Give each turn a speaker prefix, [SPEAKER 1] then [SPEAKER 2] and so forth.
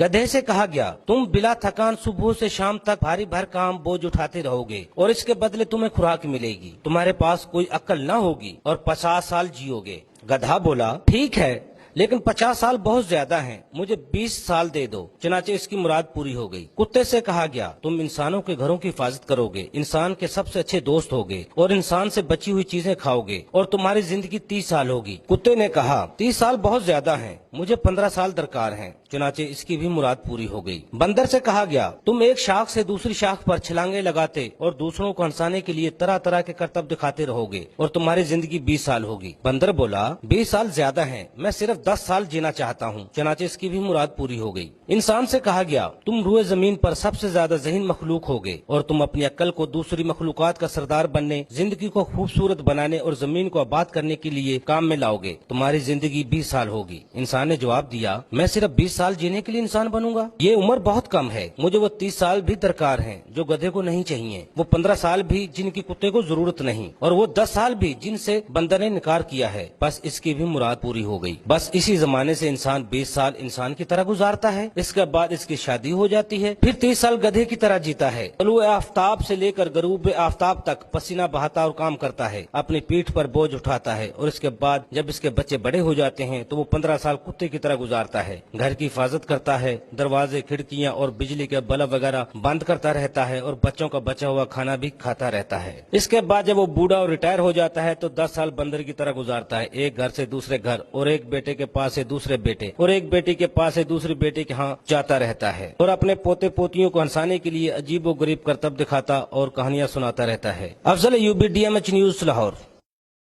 [SPEAKER 1] गधे से कहा गया, तुम बिला थकान सुबह से शाम तक भारी भर काम बोझ उठाते रहोगे और इसके बदले तुम्हें खुराक मिलेगी। तुम्हारे पास कोई अक्ल न होगी और 50 साल जियोगे। गधा बोला, ठीक है, लेकिन 50 साल बहुत ज्यादा हैं, मुझे 20 साल दे दो। चनाचे इसकी मुराद पूरी हो गई। कुत्ते से कहा गया, तुम इंसानों के घरों की हिफाजत करोगे, इंसान के सबसे अच्छे दोस्त होगे और इंसान से बची हुई चीजें खाओगे और तुम्हारी जिंदगी 30 साल होगी। कुत्ते ने कहा, 30 साल बहुत ज्यादा हैं, मुझे 15 साल दरकार हैं। चुनाचे इसकी भी मुराद पूरी हो गई। बंदर से कहा गया, तुम एक शाख से दूसरी शाख पर छलांगे लगाते और दूसरों को हंसाने के लिए तरह तरह के करतब दिखाते रहोगे और तुम्हारी जिंदगी 20 साल होगी। बंदर बोला, 20 साल ज्यादा हैं, मैं सिर्फ 10 साल जीना चाहता हूँ। चुनाचे इसकी भी मुराद पूरी हो गई। इंसान से कहा गया, तुम रूए जमीन पर सबसे ज्यादा ज़हीन मखलूक होगे और तुम अपनी अक्ल को दूसरी मखलूकात का सरदार बनने, जिंदगी को खूबसूरत बनाने और जमीन को आबाद करने के लिए काम में लाओगे। तुम्हारी जिंदगी 20 साल होगी। इंसान ने जवाब दिया, मैं सिर्फ 20 साल जीने के लिए इंसान बनूंगा? ये उम्र बहुत कम है, मुझे वो 30 साल भी दरकार हैं जो गधे को नहीं चाहिए, वो 15 साल भी जिनकी कुत्ते को जरूरत नहीं, और वो 10 साल भी जिनसे बंदर ने इनकार किया है। बस इसकी भी मुराद पूरी हो गई। बस इसी जमाने से इंसान 20 साल इंसान की तरह गुजारता है, इसके बाद इसकी शादी हो जाती है, फिर 30 साल गधे की तरह जीता है। तलुए आफ्ताब से लेकर गरूब आफ्ताब तक पसीना बहाता और काम करता है, अपनी पीठ पर बोझ उठाता है, और इसके बाद जब इसके बच्चे बड़े हो जाते हैं तो वो 15 साल कुत्ते की तरह गुजारता है, घर की हिफाजत करता है, दरवाजे, खिड़कियां और बिजली के बल्ब वगैरह बंद करता रहता है और बच्चों का बचा हुआ खाना भी खाता रहता है। इसके बाद जब वो बूढ़ा और रिटायर हो जाता है तो 10 साल बंदर की तरह गुजारता है, एक घर से दूसरे घर और एक बेटे के पास से दूसरे बेटे और एक बेटी के पास से दूसरी बेटी के यहाँ जाता रहता है और अपने पोते पोतियों को हंसाने के लिए अजीब व गरीब करतब दिखाता और कहानियां सुनाता रहता है। Afzal Ayubi, DMH news, Lahore.